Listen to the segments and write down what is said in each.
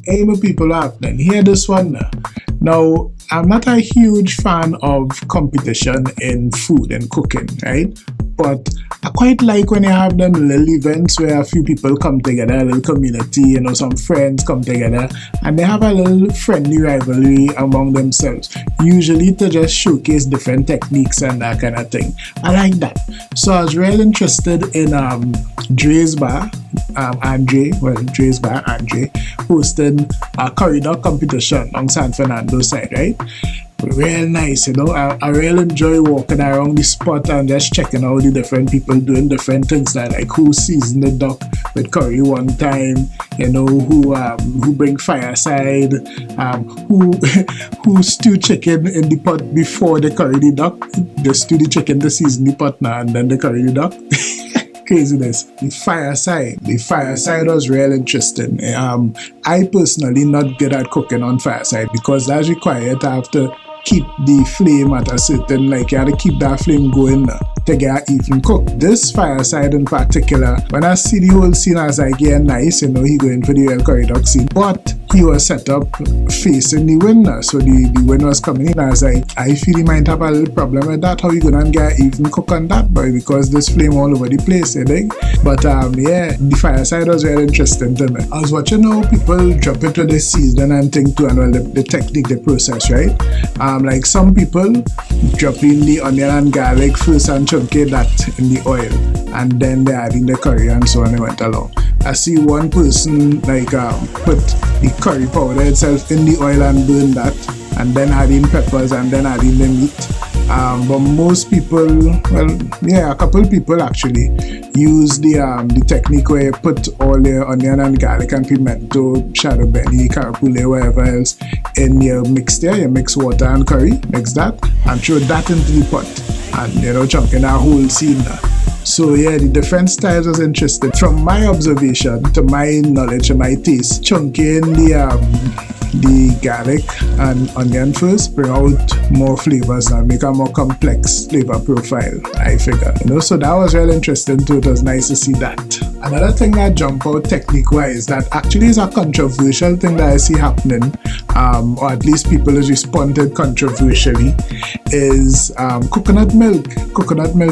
Hey, my people out then. Hear this one now. Now, I'm not a huge fan of competition in food and cooking, right? But I quite like when you have them little events where a few people come together, a little community, some friends come together, and they have a little friendly rivalry among themselves, usually to just showcase different techniques and that kind of thing. I like that. So I was real interested in Dre'S bar, Dre'S bar, Andre, hosting a curry dog competition on San Fernando side, right? Real nice, I really enjoy walking around the spot and just checking out the different people doing different things, like who seasoned the duck with curry one time, who bring fireside, who stew chicken in the pot before they curry the duck. They stew the chicken, they season the pot now, and then they curry the duck. Craziness. The fireside was real interesting. I personally not good at cooking on fireside because that's required to have to keep the flame at a certain, you have to keep that flame going to get even cooked. This fireside in particular, when I see the whole scene, I was like, yeah, nice, he going for the real curry duck scene. But he was set up facing the wind, so the wind was coming in. I was like, I feel he might have a little problem with that. How you gonna get even cook on that, boy? Because this flame all over the place, But the fireside was very interesting to me. I was watching how people drop into the season and thing too, and the technique, the process, right? Like some people drop in the onion and garlic first and chunky that in the oil, and then they add in the curry and so on and went along. I see one person put the curry powder itself in the oil and burn that, and then add in peppers and then add in the meat. But most people, a couple people actually use the technique where you put all your onion and garlic and pimento, shadow belly, carapule, whatever else in your mixture. You mix water and curry, mix that, and throw that into the pot, and chunking that whole scene there. So the different styles was interesting. From my observation, to my knowledge, to my taste, chunking the garlic and onion first bring out more flavors and make a more complex flavor profile, I figure. So that was really interesting too. It was nice to see that. Another thing that jump out technique wise that actually is a controversial thing that I see happening, or at least people has responded controversially, is coconut milk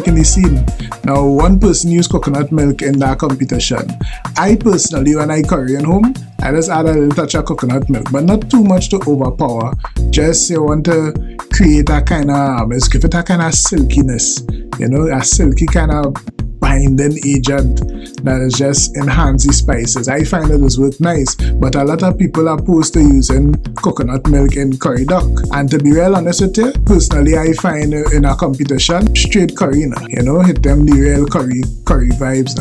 in the scene. Now, one person used coconut milk in that competition. I personally, when I curry at home, I just add a little touch of coconut milk, but not too much to overpower. Just you want to create a kind of, give it a kind of silkiness, a silky kind of binding agent that is just enhance the spices. I find it does work nice, but a lot of people are opposed to using coconut milk in curry duck. And to be real honest with you, personally, I find in a competition, straight curry, hit them the real curry vibes,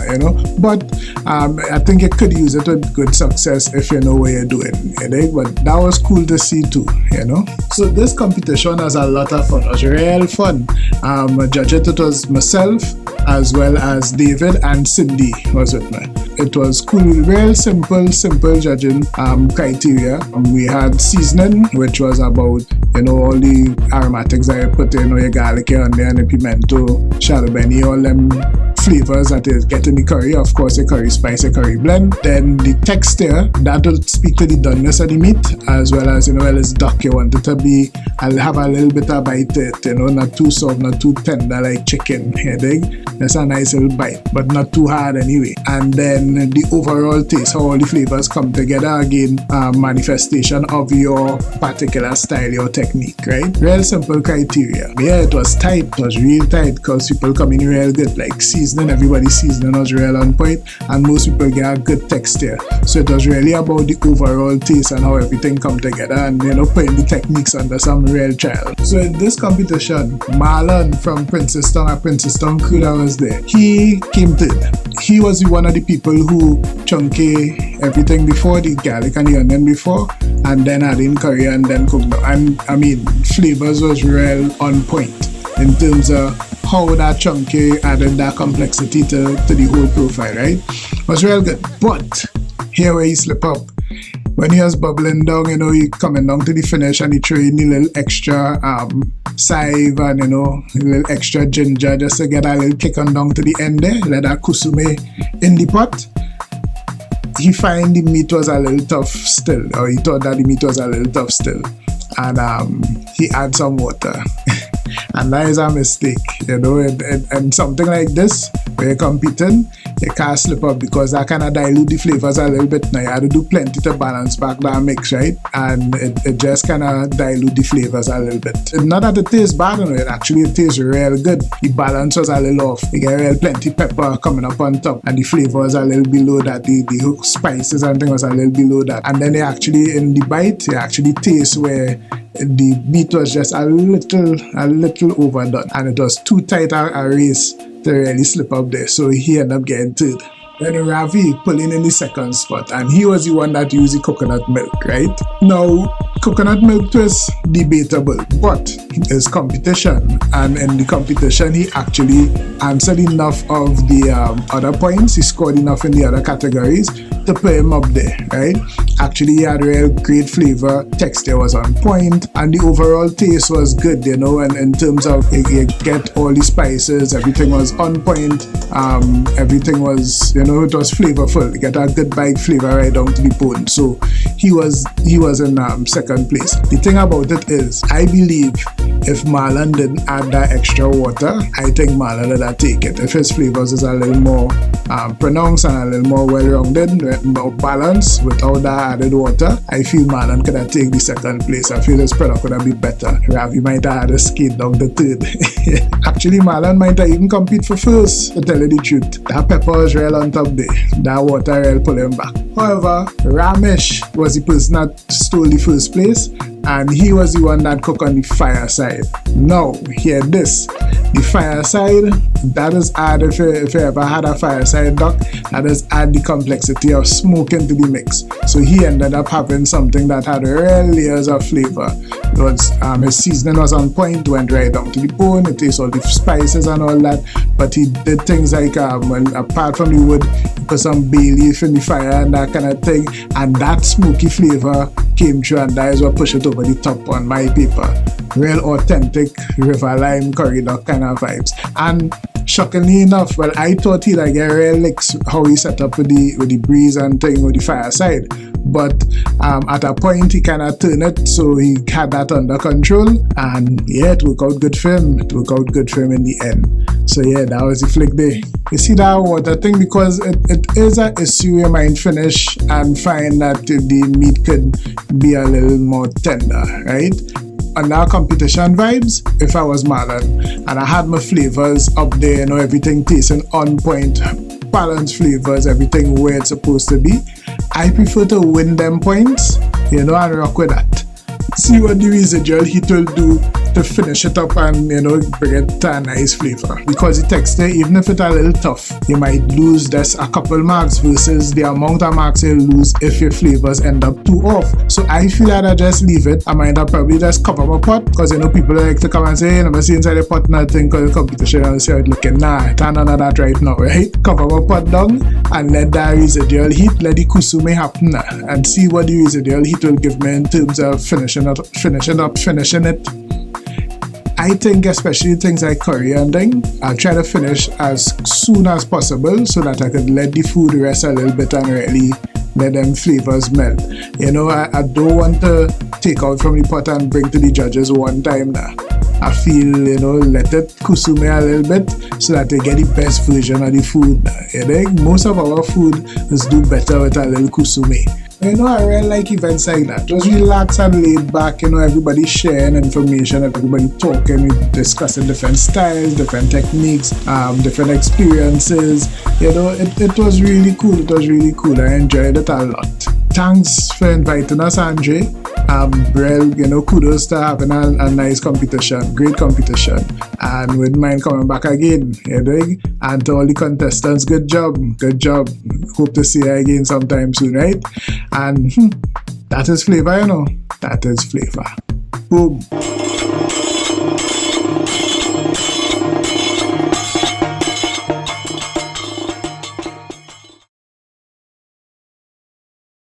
But I think you could use it with good success if you know what you're doing, But that was cool to see too, So this competition was a lot of fun. It was real fun. Judging it was myself as well as David and Cindy was with me. It was cool, real simple judging criteria. We had seasoning, which was about all the aromatics that you put in, your garlic, your onion, your pimento, shadow benny, all them flavors that is getting the curry, of course the curry spice, the curry blend. Then the texture, that will speak to the doneness of the meat, as well as it's duck, you want it to be, I'll have a little bit of bite to it, not too soft, not too tender like chicken, That's a nice little bite, but not too hard anyway. And then the overall taste, how all the flavors come together, again, manifestation of your particular style, your technique, right? Real simple criteria. It was tight, it was real tight, because people come in real good, like seasoning, everybody's seasoning was real on point, and most people get a good texture. So it was really about the overall taste and how everything come together, and putting the techniques under some real trial. So in this competition, Marlon from Princeton crew that was there, he came third. He was one of the people who chunky everything before, the garlic and the onion before, and then add in curry and then cook down. And flavors was real on point in terms of how that chunky added that complexity to the whole profile, right? It was real good. But here where he slip up. When he was bubbling down, he coming down to the finish and he threw in a little extra saive and a little extra ginger just to get a little kick on down to the end there. Let that kusume in the pot. he find the meat was a little tough still, or he thought that the meat was a little tough still, and he add some water. And that is a mistake, you know, and something like this, where you're competing, you can't slip up because that kind of dilute the flavors a little bit. Now you have to do plenty to balance back that mix, right? And it just kind of dilute the flavors a little bit. Not that it tastes bad, you know, it tastes real good. The balance was a little off. You get real plenty pepper coming up on top, and the flavor was a little below that. The spices and things was a little below that. And then they actually, in the bite, you actually taste where the meat was just a little overdone, and it was too tight a race to really slip up there, so he ended up getting third. Then Ravi pulling in the second spot, and he was the one that used the coconut milk, right? Now, coconut milk was debatable, but there's competition, and in the competition, he actually answered enough of the other points, he scored enough in the other categories to put him up there, right? Actually, he had real great flavor, texture was on point, and the overall taste was good, you know, and in terms of you get all the spices, everything was on point, everything was, you know, it was flavorful. You get a good bite flavor right down to the bone. So he was in second place. The thing about it is, I believe if Marlon didn't add that extra water, I think Marlon would have taken it. If his flavors is a little more pronounced and a little more well-rounded, more balanced without that added water, I feel Marlon could have taken the second place. I feel his product could have been better. Ravi might have had a skate down the third. Actually, Marlon might have even compete for first, to tell you the truth. That pepper was real on top there. That water real pull him back. However, Ramesh was the person that stole the first place, and he was the one that cooked on the fireside. Now, hear this. The fireside, that is add, if you ever had a fireside duck, that is add the complexity of smoke into the mix. So he ended up having something that had real layers of flavor. It was, his seasoning was on point, went right down to the bone, it tastes all the spices and all that, but he did things like, apart from the wood, he put some bay leaf in the fire and that kind of thing, and that smoky flavor came through, and that is what pushed it over the top on my paper. Real authentic river lime curry duck kind of vibes. And shockingly enough, well, I thought he'd get real licks how he set up with the breeze and thing with the fireside. But at a point he kind of turned it, so he had that under control, and yeah, it worked out good for him. It worked out good for him in the end. So yeah, that was the flick there. You see that water thing, because it is an issue you might finish and find that the meat could be a little more tender, right? On our competition vibes, if I was Marlon and I had my flavors up there, you know, everything tasting on point, balanced flavors, everything where it's supposed to be, I prefer to win them points, you know, and rock with that. See what the residual heat will do to finish it up and, you know, bring it to a nice flavor. Because the texture, even if it's a little tough, you might lose just a couple marks versus the amount of marks you'll lose if your flavors end up too off. So I feel that I just leave it. I might have probably just cover my pot, because, you know, people like to come and say, hey, let me see inside the pot nothing because the competition and see how it's looking. Nah, I can't none of that right now, right? Cover my pot down and let that residual heat, let the kusume happen, and see what the residual heat will give me in terms of finishing it. I think especially things like curry and thing, I'll try to finish as soon as possible so that I could let the food rest a little bit and really let them flavors melt. You know, I don't want to take out from the pot and bring to the judges one time now. I feel, you know, let it kusume a little bit so that they get the best version of the food. You know, most of our food is do better with a little kusume. You know, I really like events like that. Just relax and laid back, you know, everybody sharing information, everybody talking, discussing different styles, different techniques, different experiences. You know, it was really cool. It was really cool. I enjoyed it a lot. Thanks for inviting us, Andre. Well, you know, kudos to having a nice competition, great competition, and wouldn't mind coming back again, you know. And to all the contestants, good job. Hope to see you again sometime soon, right? And that is Flava, you know. That is Flava. Boom.